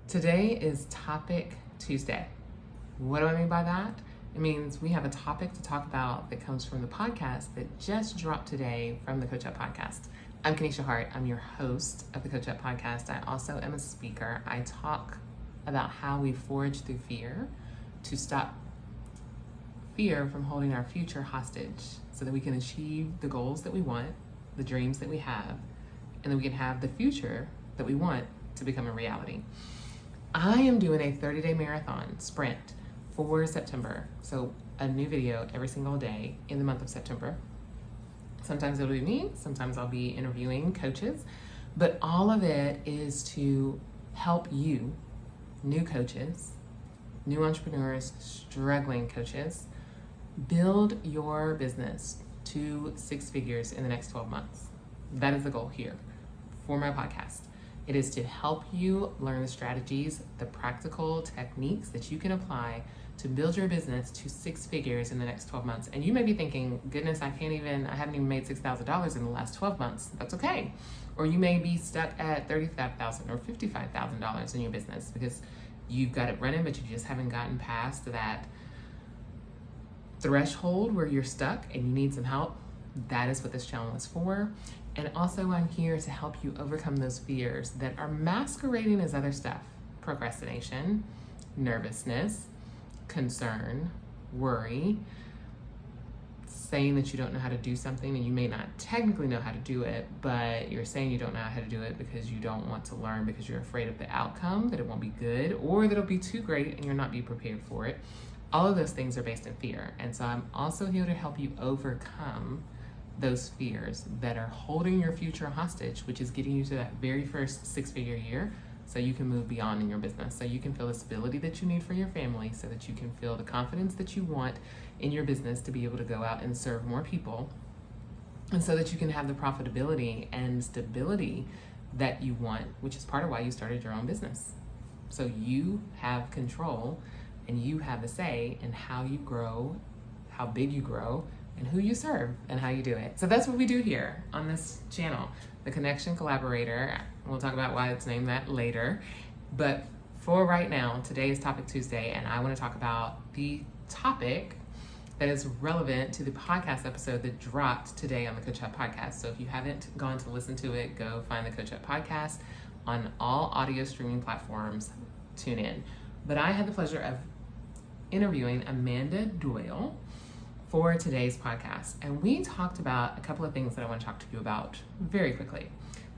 Today is Topic Tuesday. What do I mean by that? It means we have a topic to talk about that comes from the podcast that just dropped today from the Coach Up podcast. I'm Kenesha Hart. I'm your host of the Coach Up podcast. I also am a speaker. I talk about how we forge through fear to stop fear from holding our future hostage so that we can achieve the goals that we want, the dreams that we have, and that we can have the future that we want to become a reality. I am doing a 30-day marathon sprint for September. So a new video every single day in the month of September. Sometimes it'll be me, sometimes I'll be interviewing coaches, but all of it is to help you, new coaches, new entrepreneurs, struggling coaches, build your business to 6 figures in the next 12 months. That is the goal here for my podcast. It is to help you learn the strategies, the practical techniques that you can apply to build your business to 6 figures in the next 12 months. And you may be thinking, goodness, I haven't even made $6,000 in the last 12 months. That's okay. Or you may be stuck at $35,000 or $55,000 in your business because you've got it running, but you just haven't gotten past that threshold where you're stuck and you need some help. That is what this channel is for. And also I'm here to help you overcome those fears that are masquerading as other stuff. Procrastination, nervousness, concern, worry, saying that you don't know how to do something and you may not technically know how to do it, but you're saying you don't know how to do it because you don't want to learn because you're afraid of the outcome, that it won't be good or that it'll be too great and you're not be prepared for it. All of those things are based in fear. And so I'm also here to help you overcome those fears that are holding your future hostage, which is getting you to that very first 6-figure year so you can move beyond in your business, so you can feel the stability that you need for your family, so that you can feel the confidence that you want in your business to be able to go out and serve more people, and so that you can have the profitability and stability that you want, which is part of why you started your own business. So you have control and you have a say in how you grow, how big you grow, and who you serve and how you do it. So that's what we do here on this channel, the Connection Collaborator. We'll talk about why it's named that later. But for right now, today is Topic Tuesday, and I want to talk about the topic that is relevant to the podcast episode that dropped today on the Coach Up podcast. So if you haven't gone to listen to it, go find the Coach Up podcast on all audio streaming platforms. Tune in. But I had the pleasure of interviewing Amanda Doyle for today's podcast. And we talked about a couple of things that I want to talk to you about very quickly.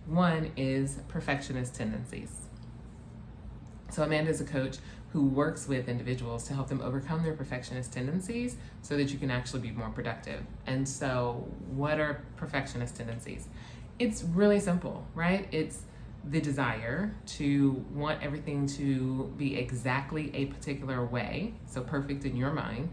One is perfectionist tendencies. So Amanda is a coach who works with individuals to help them overcome their perfectionist tendencies so that you can actually be more productive. And so what are perfectionist tendencies? It's really simple, right? It's the desire to want everything to be exactly a particular way, so perfect in your mind,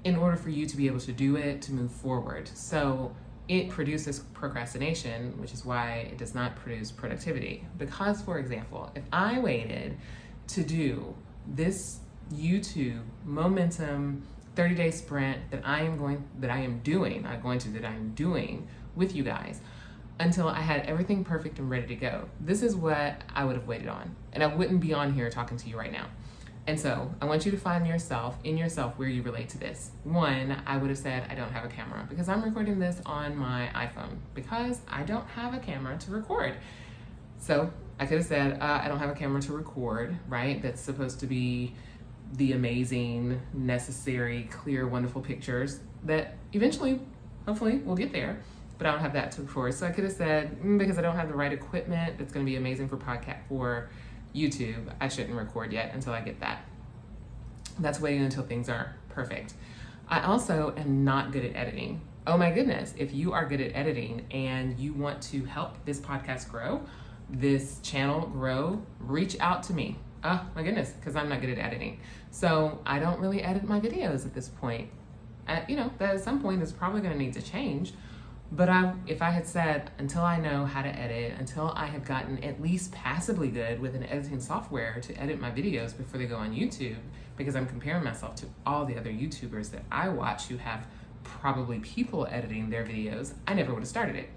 in order for you to be able to do it, to move forward. So it produces procrastination, which is why it does not produce productivity. Because, for example, if I waited to do this YouTube momentum 30-day sprint that I am doing with you guys until I had everything perfect and ready to go, this is what I would have waited on. And I wouldn't be on here talking to you right now. And so I want you to find yourself where you relate to this. One, I would have said, I don't have a camera because I'm recording this on my iPhone because I don't have a camera to record. So I could have said, I don't have a camera to record, right? That's supposed to be the amazing, necessary, clear, wonderful pictures that eventually, hopefully, we'll get there. But I don't have that to record. So I could have said, because I don't have the right equipment that's going to be amazing for YouTube, I shouldn't record yet until I get that. That's waiting until things are perfect. I also am not good at editing. Oh my goodness, if you are good at editing and you want to help this podcast grow, this channel grow, reach out to me. Oh my goodness, because I'm not good at editing. So I don't really edit my videos at this point. That at some point is probably going to need to change. But if I had said, until I know how to edit, until I have gotten at least passably good with an editing software to edit my videos before they go on YouTube, because I'm comparing myself to all the other YouTubers that I watch who have probably people editing their videos, I never would have started it.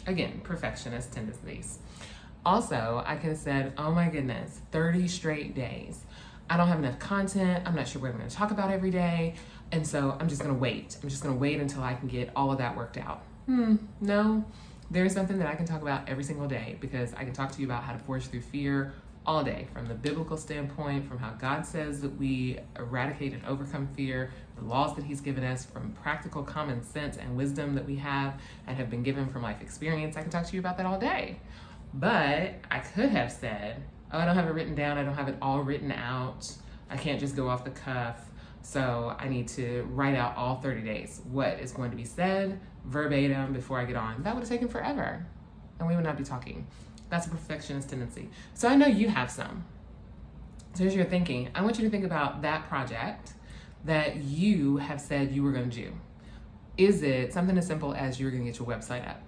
Again, perfectionist tendencies. Also, I could have said, oh my goodness, 30 straight days. I don't have enough content. I'm not sure what I'm going to talk about every day. And so I'm just going to wait. I'm just going to wait until I can get all of that worked out. No, there's something that I can talk about every single day, because I can talk to you about how to forge through fear all day, from the biblical standpoint, from how God says that we eradicate and overcome fear, the laws that he's given us, from practical common sense and wisdom that we have and have been given from life experience. I can talk to you about that all day. But I could have said, oh, I don't have it written down. I don't have it all written out. I can't just go off the cuff. So I need to write out all 30 days, what is going to be said verbatim before I get on. That would have taken forever, and we would not be talking. That's a perfectionist tendency. So I know you have some. So as you're thinking, I want you to think about that project that you have said you were going to do. Is it something as simple as you're going to get your website up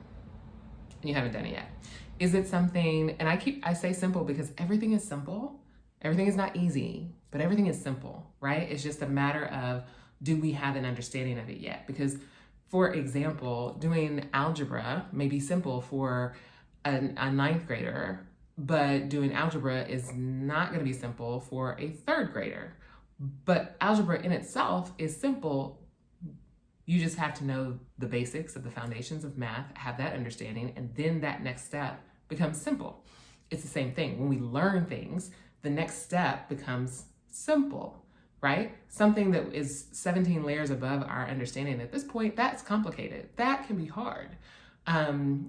and you haven't done it yet? Is it something, and I say simple because everything is simple. Everything is not easy, but everything is simple, right? It's just a matter of, do we have an understanding of it yet? Because, for example, doing algebra may be simple for a ninth grader, but doing algebra is not going to be simple for a third grader. But algebra in itself is simple. You just have to know the basics of the foundations of math, have that understanding, and then that next step becomes simple. It's the same thing. When we learn things, the next step becomes simple, right? Something that is 17 layers above our understanding at this point, that's complicated. That can be hard.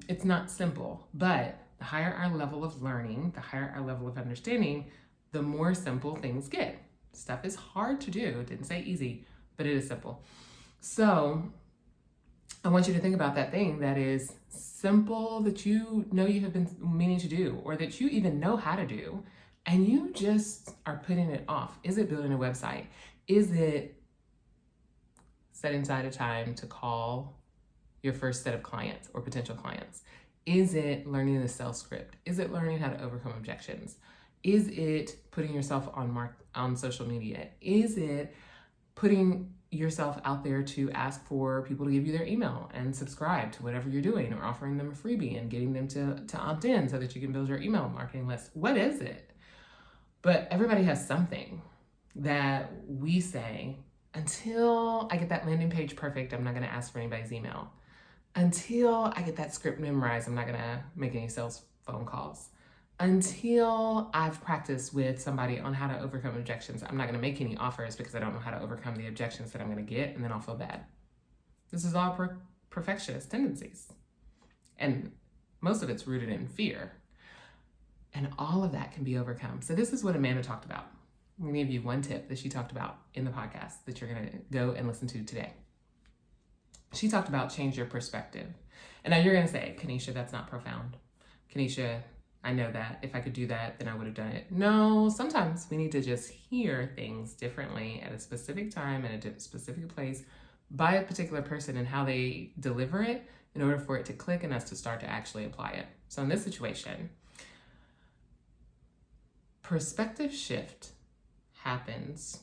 It's not simple, but the higher our level of learning, the higher our level of understanding, the more simple things get. Stuff is hard to do. Didn't say easy, but it is simple. So I want you to think about that thing that is simple, that you know you have been meaning to do, or that you even know how to do, and you just are putting it off. Is it building a website? Is it setting aside a time to call your first set of clients or potential clients? Is it learning the sales script? Is it learning how to overcome objections? Is it putting yourself on social media? Is it putting yourself out there to ask for people to give you their email and subscribe to whatever you're doing, or offering them a freebie and getting them to opt in so that you can build your email marketing list? What is it? But everybody has something that we say, until I get that landing page perfect, I'm not going to ask for anybody's email. Until I get that script memorized, I'm not going to make any sales phone calls. Until I've practiced with somebody on how to overcome objections, I'm not going to make any offers because I don't know how to overcome the objections that I'm going to get, and then I'll feel bad. This is all perfectionist tendencies. And most of it's rooted in fear. And all of that can be overcome. So this is what Amanda talked about. I'm going to give you one tip that she talked about in the podcast that you're going to go and listen to today. She talked about change your perspective. And now you're going to say, Kanisha, that's not profound. Kanisha, I know that. If I could do that, then I would have done it. No, sometimes we need to just hear things differently at a specific time, at a specific place, by a particular person and how they deliver it in order for it to click and us to start to actually apply it. So in this situation, perspective shift happens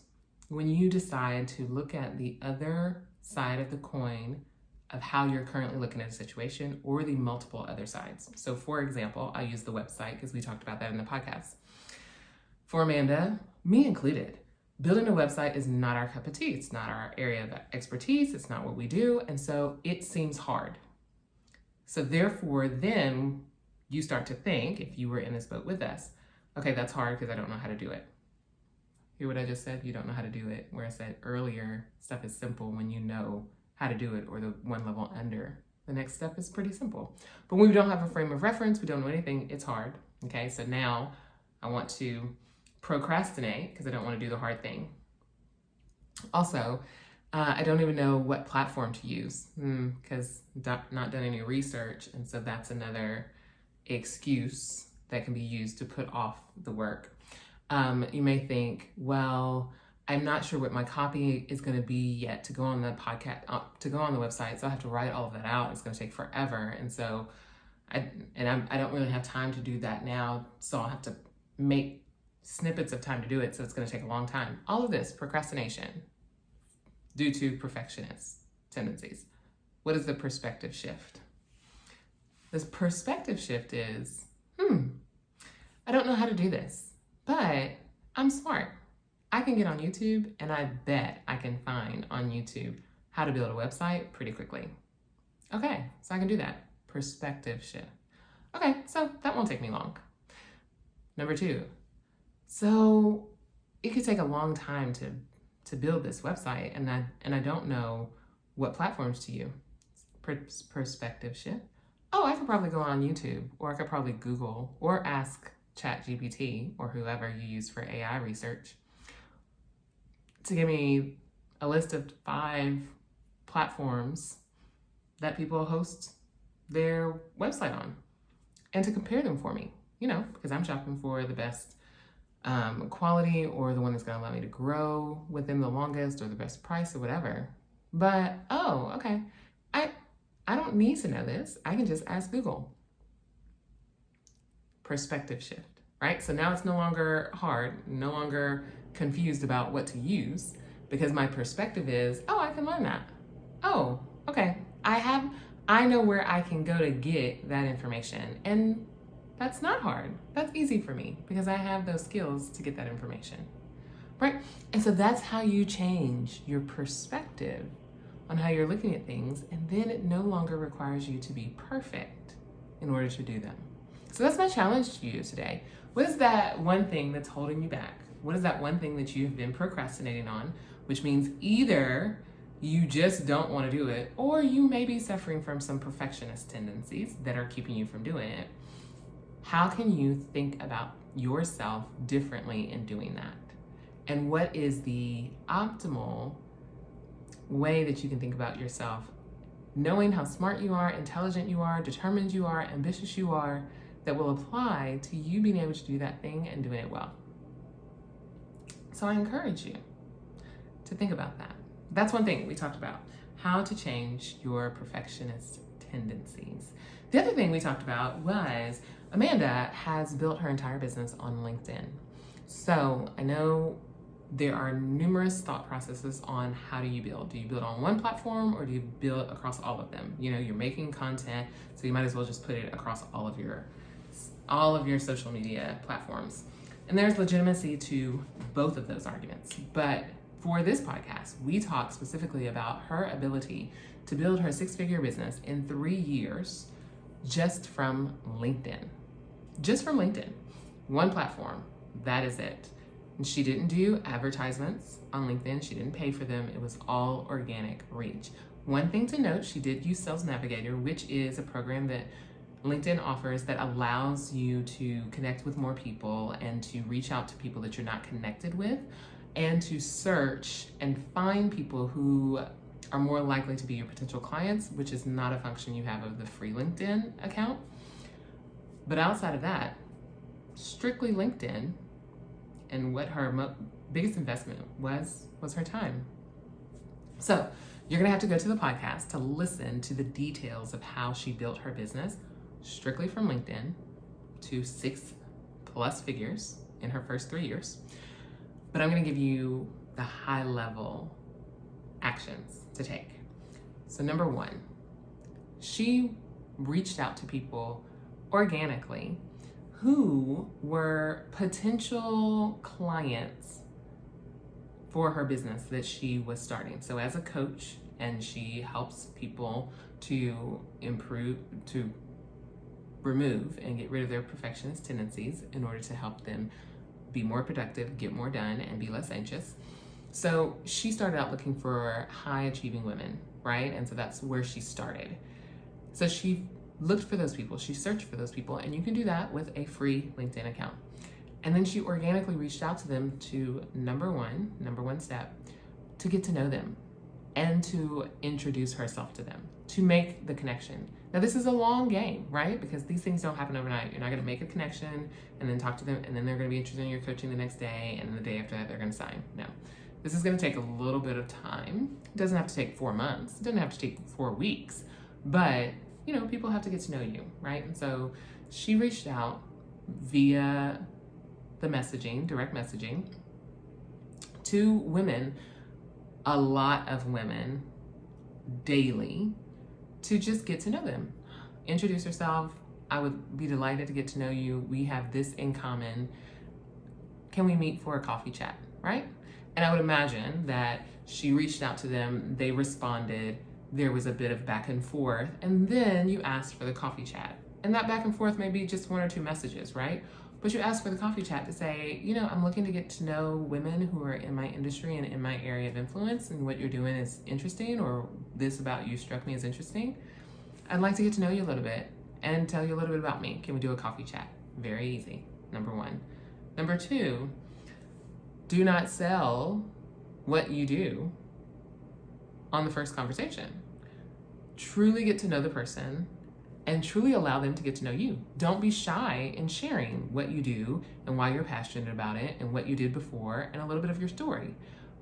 when you decide to look at the other side of the coin of how you're currently looking at a situation, or the multiple other sides. So for example, I use the website because we talked about that in the podcast. For Amanda, me included, building a website is not our cup of tea. It's not our area of expertise. It's not what we do. And so it seems hard. So therefore, then you start to think, if you were in this boat with us, okay, that's hard because I don't know how to do it. Hear what I just said? You don't know how to do it. Where I said earlier, stuff is simple when you know how to do it, or the one level under. The next step is pretty simple. But when we don't have a frame of reference, we don't know anything, it's hard. Okay, so now I want to procrastinate because I don't want to do the hard thing. Also, I don't even know what platform to use because not done any research. And so that's another excuse that can be used to put off the work. You may think, well, I'm not sure what my copy is going to be yet to go on the podcast, to go on the website. So I have to write all of that out. It's going to take forever. And so I don't really have time to do that now. So I'll have to make snippets of time to do it. So it's going to take a long time. All of this procrastination due to perfectionist tendencies. What is the perspective shift? This perspective shift is, I don't know how to do this, but I'm smart. I can get on YouTube and I bet I can find on YouTube how to build a website pretty quickly. Okay, so I can do that. Perspective shift. Okay, so that won't take me long. Number 2, so it could take a long time to build this website, and I don't know what platforms to use. Perspective shift. Oh, I could probably go on YouTube, or I could probably Google or ask ChatGPT or whoever you use for AI research to give me a list of 5 platforms that people host their website on, and to compare them for me, because I'm shopping for the best quality, or the one that's going to allow me to grow within the longest, or the best price, or whatever. But, okay, I don't need to know this. I can just ask Google. Perspective shift, right? So now it's no longer hard, no longer confused about what to use, because my perspective is, I can learn that. Oh, okay. I know where I can go to get that information. And that's not hard. That's easy for me because I have those skills to get that information, right? And so that's how you change your perspective on how you're looking at things. And then it no longer requires you to be perfect in order to do them. So that's my challenge to you today. What is that one thing that's holding you back? What is that one thing that you've been procrastinating on? Which means either you just don't want to do it, or you may be suffering from some perfectionist tendencies that are keeping you from doing it. How can you think about yourself differently in doing that? And what is the optimal way that you can think about yourself, knowing how smart you are, intelligent you are, determined you are, ambitious you are, that will apply to you being able to do that thing and doing it well? So I encourage you to think about that. That's one thing we talked about, how to change your perfectionist tendencies. The other thing we talked about was Amanda has built her entire business on LinkedIn. So I know there are numerous thought processes on how do you build. Do you build on one platform, or do you build across all of them? You're making content, so you might as well just put it across all of your social media platforms. And there's legitimacy to both of those arguments. But for this podcast, we talk specifically about her ability to build her 6-figure business in 3 years just from LinkedIn. Just from LinkedIn. One platform. That is it. And she didn't do advertisements on LinkedIn. She didn't pay for them. It was all organic reach. One thing to note, she did use Sales Navigator, which is a program that LinkedIn offers that allows you to connect with more people and to reach out to people that you're not connected with, and to search and find people who are more likely to be your potential clients, which is not a function you have of the free LinkedIn account. But outside of that, strictly LinkedIn, and what her biggest investment was her time. So you're gonna have to go to the podcast to listen to the details of how she built her business strictly from LinkedIn to 6+ figures in her first 3 years. But I'm gonna give you the high level actions to take. So number 1, she reached out to people organically who were potential clients for her business that she was starting. So as a coach, and she helps people to improve, to remove and get rid of their perfectionist tendencies in order to help them be more productive, get more done, and be less anxious. So she started out looking for high achieving women, right? And so that's where she started. So she looked for those people, she searched for those people, and you can do that with a free LinkedIn account. And then she organically reached out to them to number one step, to get to know them and to introduce herself to them, to make the connection. Now this is a long game, right? Because these things don't happen overnight. You're not gonna make a connection and then talk to them and then they're gonna be interested in your coaching the next day, and the day after that they're gonna sign. No, this is gonna take a little bit of time. It doesn't have to take 4 months. It doesn't have to take 4 weeks, but people have to get to know you, right? And so she reached out via the messaging, direct messaging, to women, a lot of women daily, to just get to know them, introduce herself, I would be delighted to get to know you. We have this in common. Can we meet for a coffee chat, right? And I would imagine that she reached out to them, they responded, there was a bit of back and forth, and then you asked for the coffee chat. And that back and forth may be just 1 or 2 messages, right? But you asked for the coffee chat to say, I'm looking to get to know women who are in my industry and in my area of influence, and what you're doing is interesting, or this about you struck me as interesting. I'd like to get to know you a little bit and tell you a little bit about me. Can we do a coffee chat? Very easy, number 1. Number 2, do not sell what you do on the first conversation. Truly get to know the person and truly allow them to get to know you. Don't be shy in sharing what you do and why you're passionate about it and what you did before and a little bit of your story.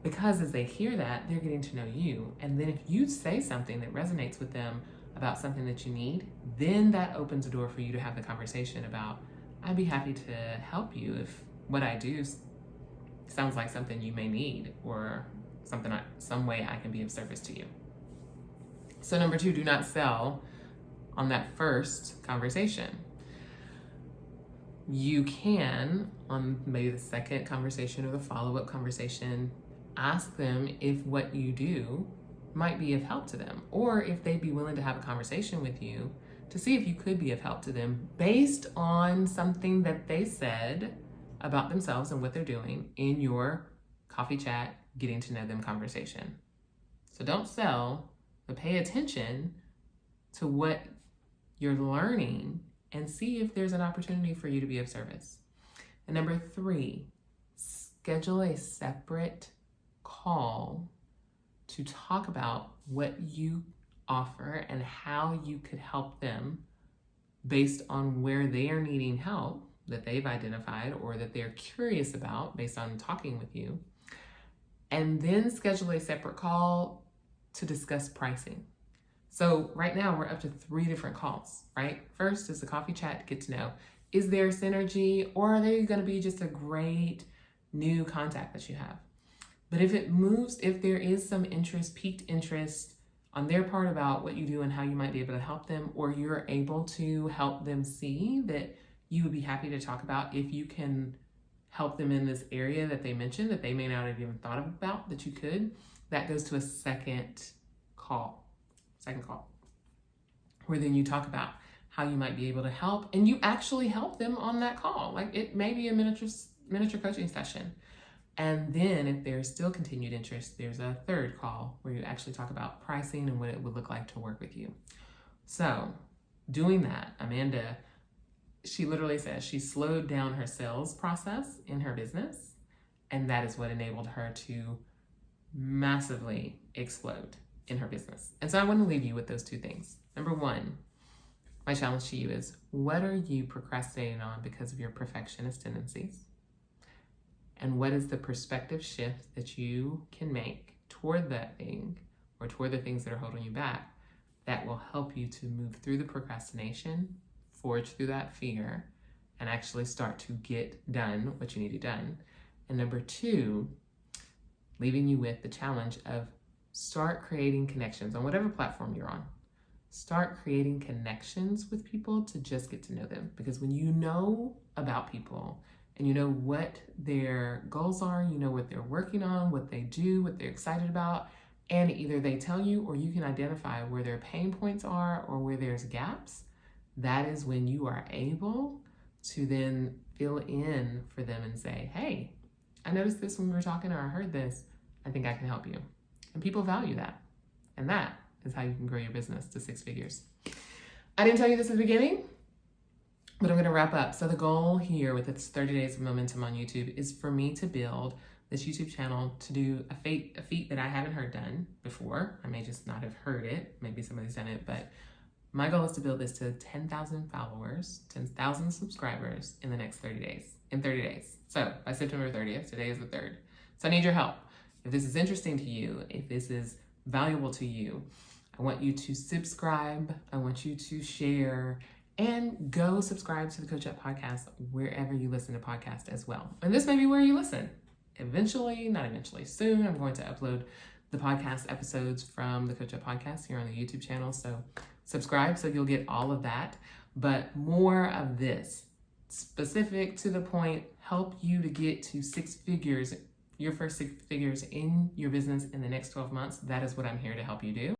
Because as they hear that, they're getting to know you. And then if you say something that resonates with them about something that you need, then that opens a door for you to have the conversation about, I'd be happy to help you if what I do sounds like something you may need, or some way I can be of service to you. So number 2, do not sell on that first conversation. You can, on maybe the second conversation or the follow-up conversation, ask them if what you do might be of help to them, or if they'd be willing to have a conversation with you to see if you could be of help to them based on something that they said about themselves and what they're doing in your coffee chat, getting to know them conversation. So don't sell, but pay attention to what you're learning and see if there's an opportunity for you to be of service. And number 3, schedule a separate call to talk about what you offer and how you could help them based on where they are needing help that they've identified or that they're curious about based on talking with you. And then schedule a separate call to discuss pricing. So right now we're up to 3 different calls, right? First is the coffee chat to get to know, is there synergy, or are they going to be just a great new contact that you have? But if it moves, if there is some interest, piqued interest on their part about what you do and how you might be able to help them, or you're able to help them see that you would be happy to talk about if you can help them in this area that they mentioned that they may not have even thought about that you could, that goes to a second call, where then you talk about how you might be able to help, and you actually help them on that call. Like, it may be a miniature coaching session. And then if there's still continued interest, there's a third call where you actually talk about pricing and what it would look like to work with you. So doing that, Amanda, she literally says she slowed down her sales process in her business, and that is what enabled her to massively explode in her business. And so I want to leave you with those 2 things. Number 1, my challenge to you is, what are you procrastinating on because of your perfectionist tendencies? And what is the perspective shift that you can make toward that thing, or toward the things that are holding you back, that will help you to move through the procrastination, forge through that fear, and actually start to get done what you need to done. And number 2, leaving you with the challenge of start creating connections on whatever platform you're on. Start creating connections with people to just get to know them. Because when you know about people and you know what their goals are, you know what they're working on, what they do, what they're excited about, and either they tell you or you can identify where their pain points are or where there's gaps, that is when you are able to then fill in for them and say, hey, I noticed this when we were talking, or I heard this, I think I can help you. And people value that. And that is how you can grow your business to 6 figures. I didn't tell you this at the beginning, but I'm going to wrap up. So the goal here with its 30 days of momentum on YouTube is for me to build this YouTube channel to do a feat that I haven't heard done before. I may just not have heard it. Maybe somebody's done it, but my goal is to build this to 10,000 followers, 10,000 subscribers in the next 30 days. So by September 30th, today is the 3rd. So I need your help. If this is interesting to you, if this is valuable to you, I want you to subscribe. I want you to share, and go subscribe to the Coach Up podcast wherever you listen to podcasts as well. And this may be where you listen. Soon, I'm going to upload the podcast episodes from the Coach Up podcast here on the YouTube channel. So subscribe so you'll get all of that. but more of this, specific to the point, help you to get to six figures, your first six figures in your business in the next 12 months. That is what I'm here to help you do.